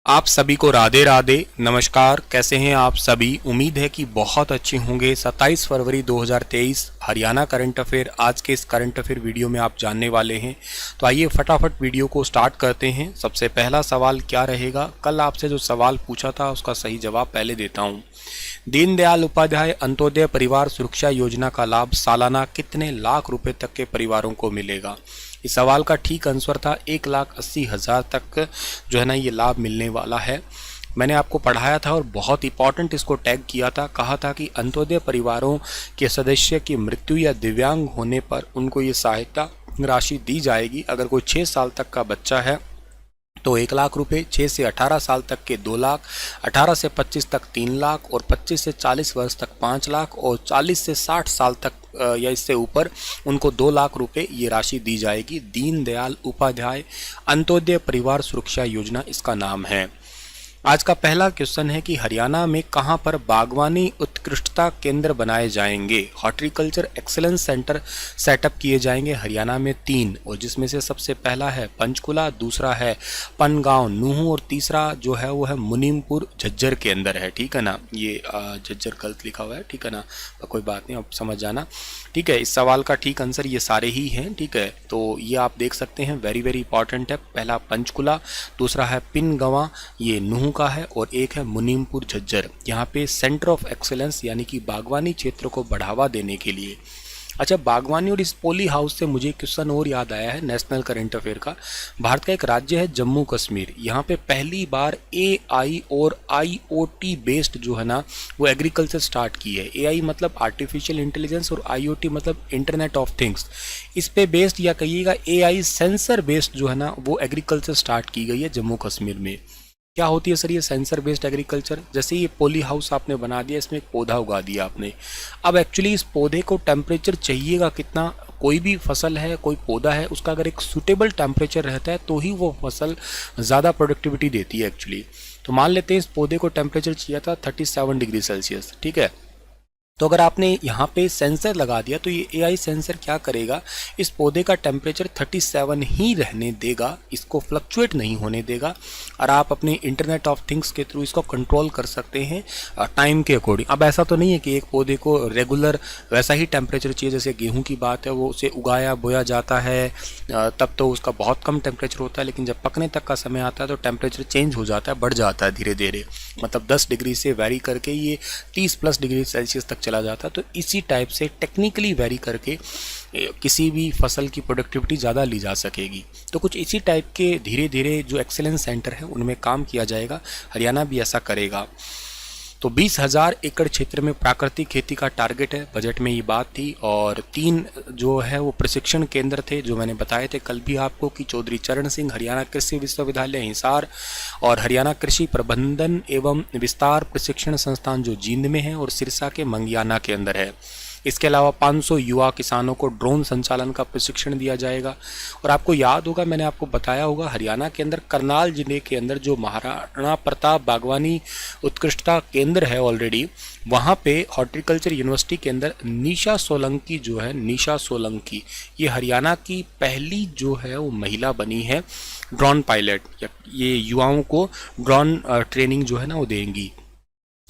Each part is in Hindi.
आप सभी को राधे राधे। नमस्कार, कैसे हैं आप सभी। उम्मीद है कि बहुत अच्छे होंगे। 27 फरवरी 2023 हरियाणा करंट अफेयर। आज के इस करंट अफेयर वीडियो में आप जानने वाले हैं, तो आइए फटाफट वीडियो को स्टार्ट करते हैं। सबसे पहला सवाल क्या रहेगा, कल आपसे जो सवाल पूछा था उसका सही जवाब पहले देता हूं। दीनदयाल उपाध्याय अंत्योदय परिवार सुरक्षा योजना का लाभ सालाना कितने लाख रुपए तक के परिवारों को मिलेगा। इस सवाल का ठीक आंसर था 1,80,000 तक जो है ना ये लाभ मिलने वाला है। मैंने आपको पढ़ाया था और बहुत इंपॉर्टेंट इसको टैग किया था। कहा था कि अंत्योदय परिवारों के सदस्य की मृत्यु या दिव्यांग होने पर उनको ये सहायता राशि दी जाएगी। अगर कोई 6 साल तक का बच्चा है तो 1 लाख रुपए, 6 से 18 साल तक के 2 लाख, 18 से 25 तक 3 लाख और 25 से 40 वर्ष तक 5 लाख और 40 से 60 साल तक या इससे ऊपर उनको 2 लाख रुपए ये राशि दी जाएगी। दीनदयाल उपाध्याय अंत्योदय परिवार सुरक्षा योजना इसका नाम है। आज का पहला क्वेश्चन है कि हरियाणा में कहां पर बागवानी उत्कृष्टता केंद्र बनाए जाएंगे। हॉर्टिकल्चर एक्सीलेंस सेंटर सेटअप किए जाएंगे हरियाणा में 3, और जिसमें से सबसे पहला है पंचकुला, दूसरा है पनगांव नूहू और तीसरा जो है वो है मुनीमपुर झज्जर के अंदर है। ठीक है ना, ये झज्जर गलत लिखा हुआ है, ठीक है ना, कोई बात नहीं, आप समझ जाना। ठीक है, इस सवाल का ठीक आंसर ये सारे ही हैं। ठीक है, तो ये आप देख सकते हैं, वेरी वेरी इंपॉर्टेंट है। पहला पंचकुला, दूसरा है पिनगवा, ये नूहू का है, और एक है मुनीमपुर झज्जर। यहाँ पे सेंटर ऑफ एक्सीलेंस यानी कि बागवानी क्षेत्र को बढ़ावा देने के लिए। अच्छा, बागवानी और इस पोली हाउस से मुझे क्वेश्चन और याद आया है नेशनल करंट अफेयर का। भारत का एक राज्य है जम्मू कश्मीर, यहाँ पे पहली बार AI और IoT बेस्ड जो है ना वो एग्रीकल्चर स्टार्ट की है। AI मतलब आर्टिफिशियल इंटेलिजेंस और IoT मतलब इंटरनेट ऑफ थिंग्स। इस पे बेस्ड या कहिएगा AI सेंसर बेस्ड जो है ना वो एग्रीकल्चर स्टार्ट की गई है जम्मू कश्मीर में। क्या होती है सर ये सेंसर बेस्ड एग्रीकल्चर। जैसे ये पोली हाउस आपने बना दिया, इसमें एक पौधा उगा दिया आपने। अब एक्चुअली इस पौधे को टेम्परेचर चाहिएगा कितना, कोई भी फसल है, कोई पौधा है, उसका अगर एक सूटेबल टेम्परेचर रहता है तो ही वो फसल ज़्यादा प्रोडक्टिविटी देती है एक्चुअली। तो मान लेते हैं इस पौधे को टेम्परेचर चाहिए था 37 डिग्री सेल्सियस। ठीक है, तो अगर आपने यहाँ पे सेंसर लगा दिया तो ये AI सेंसर क्या करेगा, इस पौधे का टेम्परेचर 37 ही रहने देगा, इसको फ्लक्चुएट नहीं होने देगा, और आप अपने इंटरनेट ऑफ थिंग्स के थ्रू इसको कंट्रोल कर सकते हैं टाइम के अकॉर्डिंग। अब ऐसा तो नहीं है कि एक पौधे को रेगुलर वैसा ही टेम्परेचर चाहिए। जैसे गेहूँ की बात है, वो उसे उगाया बोया जाता है तब तो उसका बहुत कम टेम्परेचर होता है, लेकिन जब पकने तक का समय आता है तो टेम्परेचर चेंज हो जाता है, बढ़ जाता है धीरे धीरे। मतलब 10 डिग्री से वेरी करके ये 30+ डिग्री सेल्सियस तक चला जाता है। तो इसी टाइप से टेक्निकली वेरी करके किसी भी फसल की प्रोडक्टिविटी ज़्यादा ली जा सकेगी। तो कुछ इसी टाइप के धीरे धीरे जो एक्सेलेंस सेंटर है उनमें काम किया जाएगा। हरियाणा भी ऐसा करेगा। तो 20,000 एकड़ क्षेत्र में प्राकृतिक खेती का टारगेट है, बजट में ये बात थी। और 3 जो है वो प्रशिक्षण केंद्र थे जो मैंने बताए थे कल भी आपको, कि चौधरी चरण सिंह हरियाणा कृषि विश्वविद्यालय हिसार और हरियाणा कृषि प्रबंधन एवं विस्तार प्रशिक्षण संस्थान जो जींद में है और सिरसा के मंगियाना के अंदर है। इसके अलावा 500 युवा किसानों को ड्रोन संचालन का प्रशिक्षण दिया जाएगा। और आपको याद होगा, मैंने आपको बताया होगा, हरियाणा के अंदर करनाल जिले के अंदर जो महाराणा प्रताप बागवानी उत्कृष्टता केंद्र है ऑलरेडी, वहाँ पे हॉर्टिकल्चर यूनिवर्सिटी के अंदर निशा सोलंकी जो है, निशा सोलंकी, ये हरियाणा की पहली जो है वो महिला बनी है ड्रोन पायलट। ये युवाओं को ड्रोन ट्रेनिंग जो है ना वो देंगी।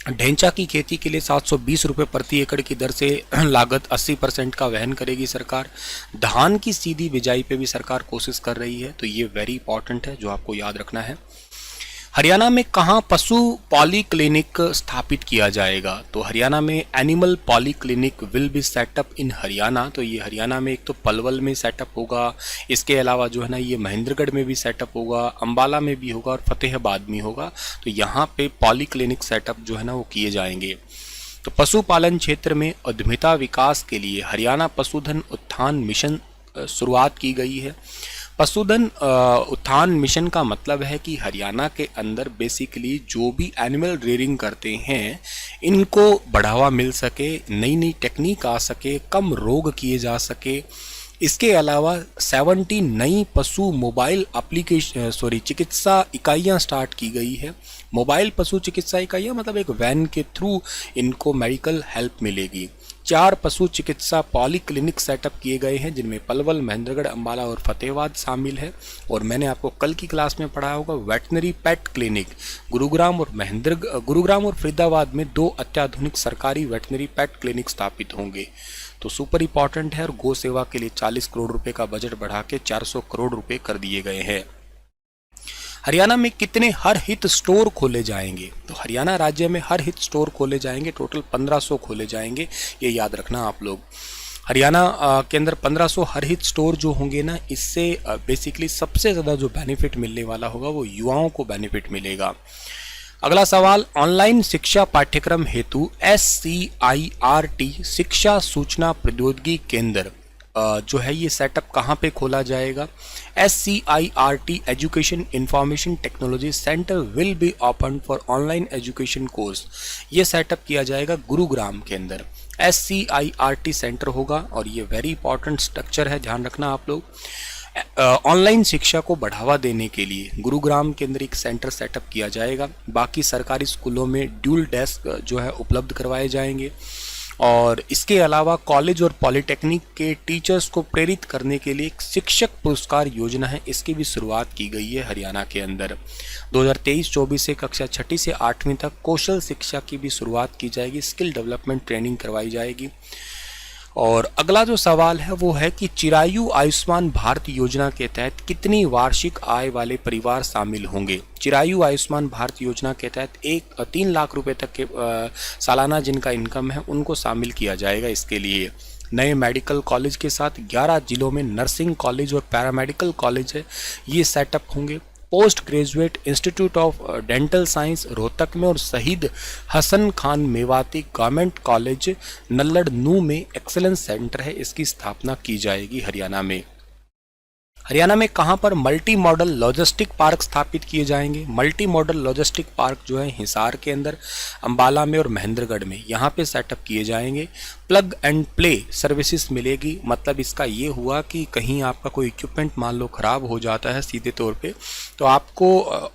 ढेंचा की खेती के लिए 720 रुपये प्रति एकड़ की दर से लागत 80% का वहन करेगी सरकार। धान की सीधी बिजाई पे भी सरकार कोशिश कर रही है, तो ये वेरी इंपॉर्टेंट है जो आपको याद रखना है। हरियाणा में कहाँ पशु पॉली क्लिनिक स्थापित किया जाएगा। तो हरियाणा में animal poly clinic will be set up in Haryana. तो ये हरियाणा में एक तो पलवल में सेटअप होगा, इसके अलावा जो है ना ये महेंद्रगढ़ में भी सेटअप होगा, अंबाला में भी होगा और फतेहाबाद में होगा। तो यहाँ पे पॉली क्लिनिक सेटअप जो है ना वो किए जाएंगे। तो पशुपालन क्षेत्र में उद्यमिता विकास के लिए हरियाणा पशुधन उत्थान मिशन शुरुआत की गई है। पशुधन उत्थान मिशन का मतलब है कि हरियाणा के अंदर बेसिकली जो भी एनिमल रेयरिंग करते हैं इनको बढ़ावा मिल सके, नई नई टेक्निक आ सके, कम रोग किए जा सके। इसके अलावा 70 नई पशु मोबाइल चिकित्सा इकाइयाँ स्टार्ट की गई है। मोबाइल पशु चिकित्सा इकाइयाँ मतलब एक वैन के थ्रू इनको मेडिकल हेल्प मिलेगी। 4 पशु चिकित्सा पॉलीक्लिनिक सेटअप किए गए हैं, जिनमें पलवल, महेंद्रगढ़, अंबाला और फतेहाबाद शामिल है। और मैंने आपको कल की क्लास में पढ़ाया होगा वेटनरी पेट क्लिनिक गुरुग्राम और फरीदाबाद में 2 अत्याधुनिक सरकारी वेटनरी पेट क्लिनिक स्थापित होंगे। तो सुपर इंपॉर्टेंट है। और गौ सेवा के लिए 40 करोड़ रुपए का बजट बढ़ा के 400 करोड़ रुपए कर दिए गए हैं। हरियाणा में कितने हर हित स्टोर खोले जाएंगे? तो हरियाणा राज्य में हर हित स्टोर खोले जाएंगे, टोटल 1500 खोले जाएंगे, ये याद रखना आप लोग। हरियाणा के अंदर 1500 हर हित स्टोर जो होंगे ना, इससे बेसिकली सबसे ज़्यादा जो बेनिफिट मिलने वाला होगा वो युवाओं को बेनिफिट मिलेगा। अगला सवाल, ऑनलाइन शिक्षा पाठ्यक्रम हेतु SCIRT शिक्षा सूचना प्रौद्योगिकी केंद्र जो है ये सेटअप कहाँ पे खोला जाएगा? SCIRT education information technology centre will be open for online education course. ये सेटअप किया जाएगा गुरुग्राम के अंदर। SCIRT सेंटर होगा और ये वेरी इंपॉर्टेंट स्ट्रक्चर है, ध्यान रखना आप लोग। ऑनलाइन शिक्षा को बढ़ावा देने के लिए गुरुग्राम के अंदर एक सेंटर सेटअप किया जाएगा। बाकी सरकारी स्कूलों में ड्यूल डेस्क जो है उपलब्ध करवाए जाएंगे। और इसके अलावा कॉलेज और पॉलिटेक्निक के टीचर्स को प्रेरित करने के लिए एक शिक्षक पुरस्कार योजना है, इसकी भी शुरुआत की गई है हरियाणा के अंदर। 2023-24 से कक्षा 6ठी से 8वीं तक कौशल शिक्षा की भी शुरुआत की जाएगी, स्किल डेवलपमेंट ट्रेनिंग करवाई जाएगी। और अगला जो सवाल है वो है कि चिरायु आयुष्मान भारत योजना के तहत कितनी वार्षिक आय वाले परिवार शामिल होंगे? चिरायु आयुष्मान भारत योजना के तहत 3 लाख रुपए तक के सालाना जिनका इनकम है उनको शामिल किया जाएगा। इसके लिए नए मेडिकल कॉलेज के साथ 11 जिलों में नर्सिंग कॉलेज और पैरामेडिकल कॉलेज है, ये सेटअप होंगे। Post graduate institute of dental science Rohtak में और शहीद हसन खान मेवाती गवर्नमेंट कॉलेज नल्लड़ नू में एक्सेलेंस सेंटर है, इसकी स्थापना की जाएगी हरियाणा में। हरियाणा में कहां पर मल्टी मॉडल लॉजिस्टिक पार्क स्थापित किए जाएंगे? मल्टी मॉडल लॉजिस्टिक पार्क जो है हिसार के अंदर, अंबाला में और महेंद्रगढ़ में, यहाँ पे सेटअप किए जाएंगे। प्लग एंड प्ले सर्विसेज मिलेगी, मतलब इसका ये हुआ कि कहीं आपका कोई इक्विपमेंट मान लो ख़राब हो जाता है सीधे तौर पे, तो आपको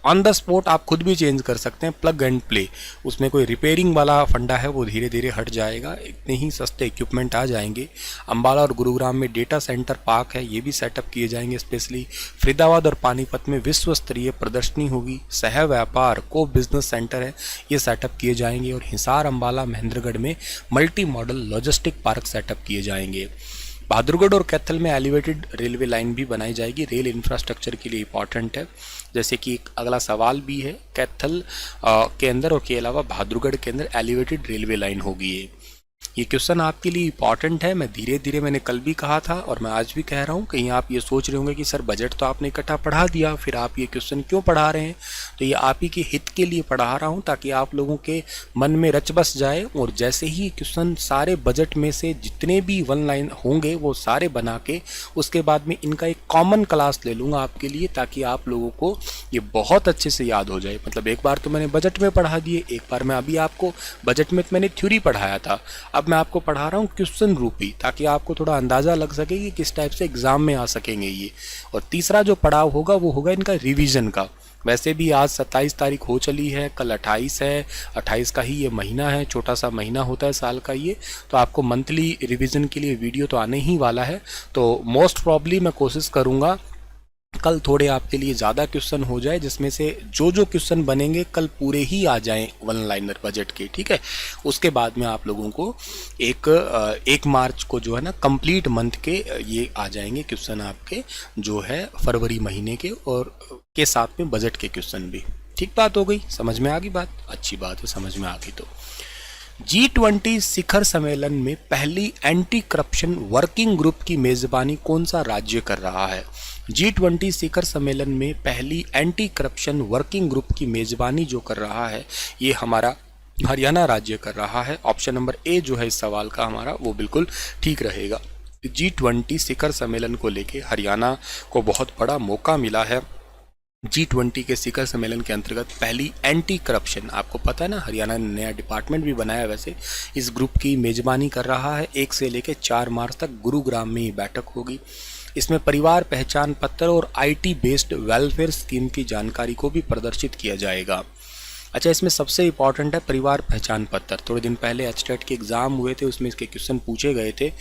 ऑन द स्पॉट आप खुद भी चेंज कर सकते हैं। प्लग एंड प्ले, उसमें कोई रिपेयरिंग वाला फंडा है वो धीरे धीरे हट जाएगा, इतने ही सस्ते इक्विपमेंट आ जाएंगे। अंबाला और गुरुग्राम में डेटा सेंटर पार्क है, ये भी सेटअप किए जाएंगे स्पेशली। फरीदाबाद और पानीपत में विश्व स्तरीय प्रदर्शनी होगी। सह व्यापार को बिजनेस सेंटर है, ये सेटअप किए जाएंगे। और हिसार, अंबाला, महेंद्रगढ़ में multi modal logistic park setup किए जाएंगे। बहादुरगढ़ और कैथल में एलिवेटेड रेलवे लाइन भी बनाई जाएगी, रेल इंफ्रास्ट्रक्चर के लिए इंपॉर्टेंट है। जैसे कि एक अगला सवाल भी है, कैथल के अंदर और के अलावा बहादुरगढ़ के अंदर एलिवेटेड रेलवे लाइन होगी। ये क्वेश्चन आपके लिए इंपॉर्टेंट है। मैं धीरे धीरे, मैंने कल भी कहा था और मैं आज भी कह रहा हूँ, कहीं आप ये सोच रहे होंगे कि सर बजट तो आपने इकट्ठा पढ़ा दिया, फिर आप ये क्वेश्चन क्यों पढ़ा रहे हैं? तो ये आप ही के हित के लिए पढ़ा रहा हूँ, ताकि आप लोगों के मन में रच बस जाए। और जैसे ही क्वेश्चन सारे बजट में से जितने भी 1 लाइन होंगे वो सारे बना के उसके बाद में इनका एक कॉमन क्लास ले लूँगा आपके लिए, ताकि आप लोगों को ये बहुत अच्छे से याद हो जाए। मतलब एक बार तो मैंने बजट में पढ़ा दिए, एक बार मैं अभी आपको बजट में मैंने थ्योरी पढ़ाया था, अब मैं आपको पढ़ा रहा हूँ क्वेश्चन रूपी, ताकि आपको थोड़ा अंदाजा लग सके कि किस टाइप से एग्जाम में आ सकेंगे ये। और तीसरा जो पड़ाव होगा वो होगा इनका रिवीजन का। वैसे भी आज 27 तारीख हो चली है, कल 28 है, 28 का ही ये महीना है, छोटा सा महीना होता है साल का ये। तो आपको मंथली रिवीजन के लिए वीडियो तो आने ही वाला है। तो मोस्ट प्रॉब्ली मैं कोशिश करूँगा कल थोड़े आपके लिए ज़्यादा क्वेश्चन हो जाए, जिसमें से जो क्वेश्चन बनेंगे कल पूरे ही आ जाएं 1 लाइनर बजट के, ठीक है। उसके बाद में आप लोगों को 1 मार्च को जो है ना कंप्लीट मंथ के ये आ जाएंगे क्वेश्चन आपके, जो है फरवरी महीने के, और के साथ में बजट के क्वेश्चन भी। ठीक बात हो गई, समझ में आ गई बात? अच्छी बात है, समझ में आ गई। तो G20 शिखर सम्मेलन में पहली एंटी करप्शन वर्किंग ग्रुप की मेजबानी कौन सा राज्य कर रहा है? G20 शिखर सम्मेलन में पहली एंटी करप्शन वर्किंग ग्रुप की मेजबानी जो कर रहा है ये हमारा हरियाणा राज्य कर रहा है। ऑप्शन नंबर ए जो है इस सवाल का हमारा वो बिल्कुल ठीक रहेगा। G20 शिखर सम्मेलन को लेके हरियाणा को बहुत बड़ा मौका मिला है। G20 के शिखर सम्मेलन के अंतर्गत पहली एंटी करप्शन, आपको पता है ना हरियाणा ने नया डिपार्टमेंट भी बनाया, वैसे इस ग्रुप की मेजबानी कर रहा है। 1 से लेकर 4 मार्च तक गुरुग्राम में ये बैठक होगी। इसमें परिवार पहचान पत्र और IT बेस्ड वेलफेयर स्कीम की जानकारी को भी प्रदर्शित किया जाएगा। अच्छा, इसमें सबसे इंपॉर्टेंट है परिवार पहचान पत्र। थोड़े दिन पहले एचटेट के एग्जाम हुए थे, उसमें इसके क्वेश्चन पूछे गए थे।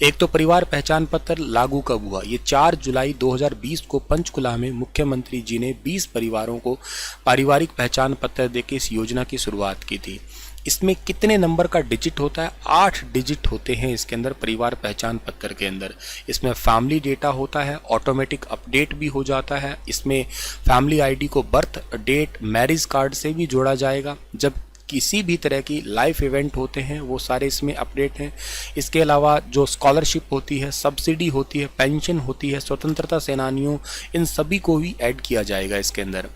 एक तो परिवार पहचान पत्र लागू कब हुआ? ये 4 जुलाई 2020 को पंचकुला में मुख्यमंत्री जी ने 20 परिवारों को पारिवारिक पहचान पत्र देके इस योजना की शुरुआत की थी। इसमें कितने नंबर का डिजिट होता है? 8 डिजिट होते हैं इसके अंदर, परिवार पहचान पत्र के अंदर। इसमें फैमिली डेटा होता है, ऑटोमेटिक अपडेट भी हो जाता है। इसमें फैमिली आईडी को बर्थ डेट, मैरिज कार्ड से भी जोड़ा जाएगा। जब किसी भी तरह की लाइफ इवेंट होते हैं वो सारे इसमें अपडेट हैं। इसके अलावा जो स्कॉलरशिप होती है, सब्सिडी होती है, पेंशन होती है, स्वतंत्रता सेनानियों, इन सभी को भी ऐड किया जाएगा इसके अंदर।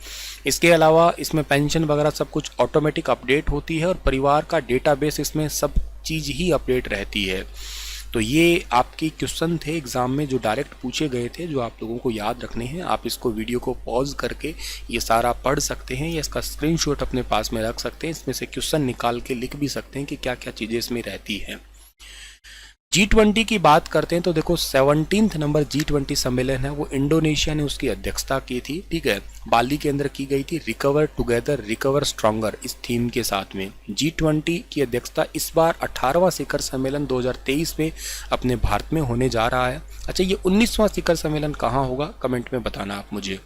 इसके अलावा इसमें पेंशन वगैरह सब कुछ ऑटोमेटिक अपडेट होती है और परिवार का डेटाबेस इसमें सब चीज़ ही अपडेट रहती है। तो ये आपके क्वेश्चन थे एग्ज़ाम में जो डायरेक्ट पूछे गए थे, जो आप लोगों को याद रखने हैं। आप इसको वीडियो को पॉज करके ये सारा पढ़ सकते हैं या इसका स्क्रीनशॉट अपने पास में रख सकते हैं। इसमें से क्वेश्चन निकाल के लिख भी सकते हैं कि क्या क्या चीज़ें इसमें रहती हैं। G20 की बात करते हैं तो देखो 17th नंबर G20 सम्मेलन है वो इंडोनेशिया ने उसकी अध्यक्षता की थी, ठीक है। बाली के अंदर की गई थी। रिकवर टुगेदर रिकवर स्ट्रॉन्गर इस थीम के साथ में G20 की अध्यक्षता इस बार 18वां शिखर सम्मेलन 2023 में अपने भारत में होने जा रहा है। अच्छा, ये 19वां शिखर सम्मेलन कहाँ होगा? कमेंट में बताना आप मुझे।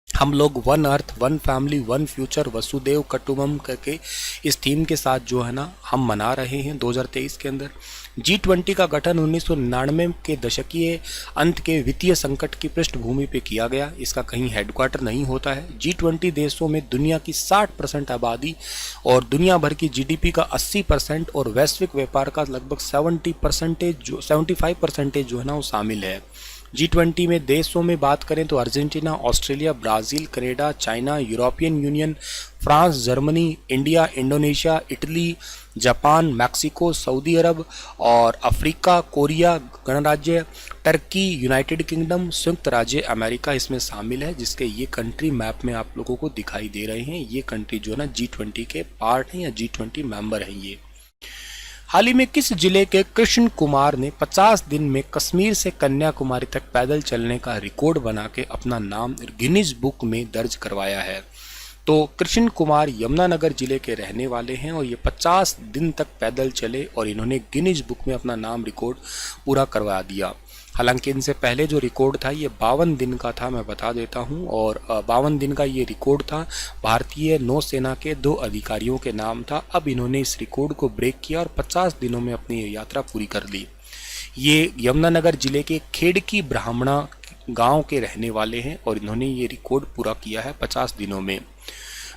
हम लोग one earth, one family, one future, वसुदेव कुटुंबकम करके इस थीम के साथ जो है ना हम मना रहे हैं 2023 के अंदर। G20 का गठन 1999 के दशकीय अंत के वित्तीय संकट की पृष्ठभूमि पे किया गया। इसका कहीं हेडक्वार्टर नहीं होता है। G20 देशों में दुनिया की 60% आबादी और दुनिया भर की GDP का 80% और वैश्विक व्यापार का लगभग 75% जो है ना वो शामिल है। G20 में देशों में बात करें तो Argentina, Australia, Brazil, Canada, China, European Union, France, Germany, India, Indonesia, Italy, Japan, Mexico, Saudi Arab और अफ्रीका, कोरिया गणराज्य, टर्की, यूनाइटेड किंगडम, संयुक्त राज्य अमेरिका इसमें शामिल है। जिसके ये कंट्री मैप में आप लोगों को दिखाई दे रहे हैं। ये कंट्री जो है ना G20 के पार्ट हैं या G20 मेंबर हैं ये। हाल ही में किस जिले के कृष्ण कुमार ने 50 दिन में कश्मीर से कन्याकुमारी तक पैदल चलने का रिकॉर्ड बना के अपना नाम गिनीज बुक में दर्ज करवाया है? तो कृष्ण कुमार यमुनानगर जिले के रहने वाले हैं और ये 50 दिन तक पैदल चले और इन्होंने गिनीज बुक में अपना नाम रिकॉर्ड पूरा करवा दिया। हालांकि इनसे पहले जो रिकॉर्ड था ये 52 दिन का था, मैं बता देता हूं। और 52 दिन का ये रिकॉर्ड था, भारतीय नौसेना के 2 अधिकारियों के नाम था। अब इन्होंने इस रिकॉर्ड को ब्रेक किया और 50 दिनों में अपनी यात्रा पूरी कर ली। ये यमुनानगर जिले के खेड़की ब्राह्मणा गांव के रहने वाले हैं और इन्होंने ये रिकॉर्ड पूरा किया है 50 दिनों में।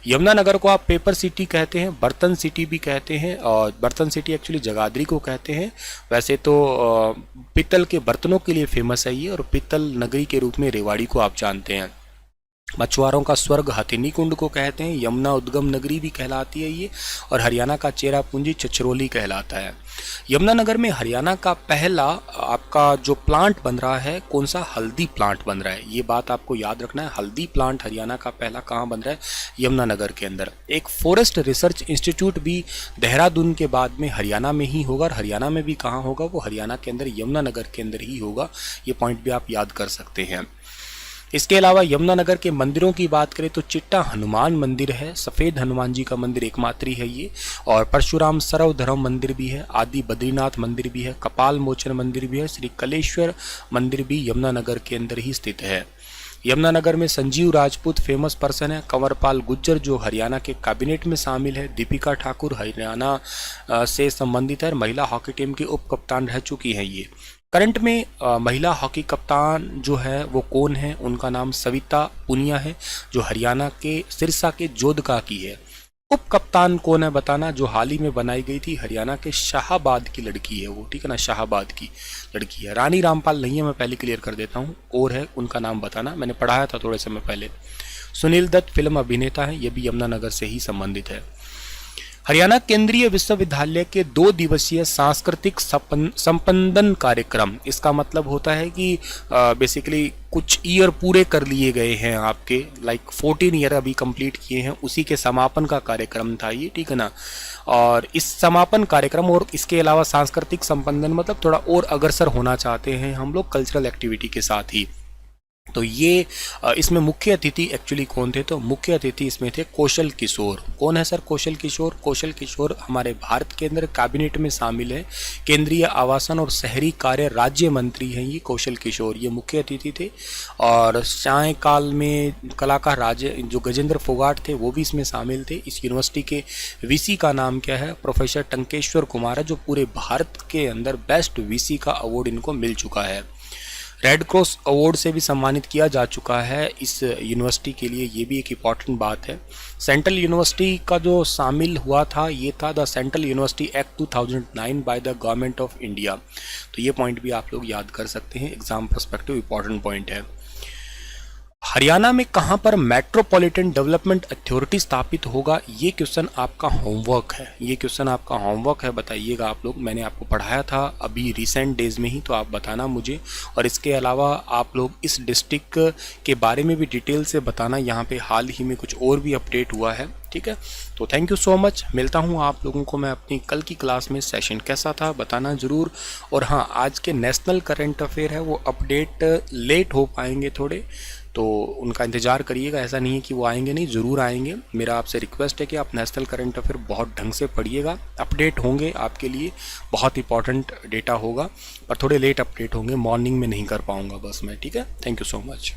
यमुनानगर को आप पेपर सिटी कहते हैं, बर्तन सिटी भी कहते हैं और बर्तन सिटी एक्चुअली जगाधरी को कहते हैं। वैसे तो पित्तल के बर्तनों के लिए फेमस है ये और पित्तल नगरी के रूप में रेवाड़ी को आप जानते हैं। मछुआरों का स्वर्ग हथिनी कुंड को कहते हैं। यमुना उद्गम नगरी भी कहलाती है ये और हरियाणा का चेरापूंजी चचरोली कहलाता है। यमुनानगर में हरियाणा का पहला आपका जो प्लांट बन रहा है, कौन सा? हल्दी प्लांट बन रहा है। ये बात आपको याद रखना है। हल्दी प्लांट हरियाणा का पहला कहाँ बन रहा है? यमुनानगर के अंदर। एक फॉरेस्ट रिसर्च इंस्टीट्यूट भी देहरादून के बाद में हरियाणा में ही होगा और हरियाणा में भी कहाँ होगा? वो हरियाणा के अंदर यमुनानगर के अंदर ही होगा। ये पॉइंट भी आप याद कर सकते हैं। इसके अलावा यमुनानगर के मंदिरों की बात करें तो चिट्टा हनुमान मंदिर है, सफ़ेद हनुमान जी का मंदिर एकमात्र है ये, और परशुराम सर्वधर्म मंदिर भी है, आदि बद्रीनाथ मंदिर भी है, कपाल मोचन मंदिर भी है, श्री कलेश्वर मंदिर भी यमुनानगर के अंदर ही स्थित है। यमुनानगर में संजीव राजपूत फेमस पर्सन है, कंवरपाल गुज्जर जो हरियाणा के कैबिनेट में शामिल है, दीपिका ठाकुर हरियाणा से संबंधित है, महिला हॉकी टीम की उप कप्तान रह चुकी हैं ये। करंट में महिला हॉकी कप्तान जो है वो कौन है? उनका नाम सविता पुनिया है जो हरियाणा के सिरसा के जोधका की है। उप कप्तान कौन है बताना? जो हाल ही में बनाई गई थी, हरियाणा के शाहाबाद की लड़की है वो, ठीक है ना, शाहाबाद की लड़की है। रानी रामपाल नहीं है, मैं पहले क्लियर कर देता हूँ, और है उनका नाम बताना, मैंने पढ़ाया था थोड़े समय पहले। सुनील दत्त फिल्म अभिनेता है, ये भी यमुनानगर से ही संबंधित है। हरियाणा केंद्रीय विश्वविद्यालय के 2 दिवसीय सांस्कृतिक संपंदन कार्यक्रम, इसका मतलब होता है कि बेसिकली कुछ ईयर पूरे कर लिए गए हैं आपके, लाइक 14 ईयर अभी कंप्लीट किए हैं, उसी के समापन का कार्यक्रम था ये, ठीक है ना। और इस समापन कार्यक्रम और इसके अलावा सांस्कृतिक संपंदन मतलब थोड़ा और अग्रसर होना चाहते हैं हम लोग कल्चरल एक्टिविटी के साथ ही। तो ये इसमें मुख्य अतिथि एक्चुअली कौन थे, तो मुख्य अतिथि इसमें थे कौशल किशोर। कौन है सर कौशल किशोर? कौशल किशोर हमारे भारत के अंदर कैबिनेट में शामिल है, केंद्रीय आवासन और शहरी कार्य राज्य मंत्री हैं ये कौशल किशोर, ये मुख्य अतिथि थे। और सायंकाल में कलाकार जो गजेंद्र फोगाट थे वो भी इसमें शामिल थे। इस यूनिवर्सिटी के वीसी का नाम क्या है? प्रोफेसर टंकेश्वर कुमार है, जो पूरे भारत के अंदर बेस्ट वीसी का अवार्ड इनको मिल चुका है। रेड क्रॉस अवार्ड से भी सम्मानित किया जा चुका है इस यूनिवर्सिटी के लिए, ये भी एक इम्पॉर्टेंट बात है। सेंट्रल यूनिवर्सिटी का जो शामिल हुआ था ये था the central university act 2009 by the government of India. तो ये पॉइंट भी आप लोग याद कर सकते हैं, एग्जाम पर्सपेक्टिव इंपॉर्टेंट पॉइंट है। हरियाणा में कहां पर मेट्रोपॉलिटन डेवलपमेंट अथॉरिटी स्थापित होगा? ये क्वेश्चन आपका होमवर्क है, ये क्वेश्चन आपका होमवर्क है, बताइएगा आप लोग। मैंने आपको पढ़ाया था अभी रिसेंट डेज में ही, तो आप बताना मुझे। और इसके अलावा आप लोग इस डिस्ट्रिक्ट के बारे में भी डिटेल से बताना, यहाँ पे हाल ही में कुछ और भी अपडेट हुआ है, ठीक है। तो थैंक यू सो मच, मिलता हूँ आप लोगों को मैं अपनी कल की क्लास में। सेशन कैसा था बताना ज़रूर। और हाँ, आज के नेशनल करंट अफेयर है वो अपडेट लेट हो पाएंगे थोड़े, तो उनका इंतज़ार करिएगा। ऐसा नहीं है कि वो आएंगे नहीं, ज़रूर आएंगे। मेरा आपसे रिक्वेस्ट है कि आप नेशनल करंट अफेयर बहुत ढंग से पढ़िएगा। अपडेट होंगे आपके लिए, बहुत इंपॉर्टेंट डेटा होगा, पर थोड़े लेट अपडेट होंगे, मॉर्निंग में नहीं कर पाऊँगा बस मैं, ठीक है। Thank you so much.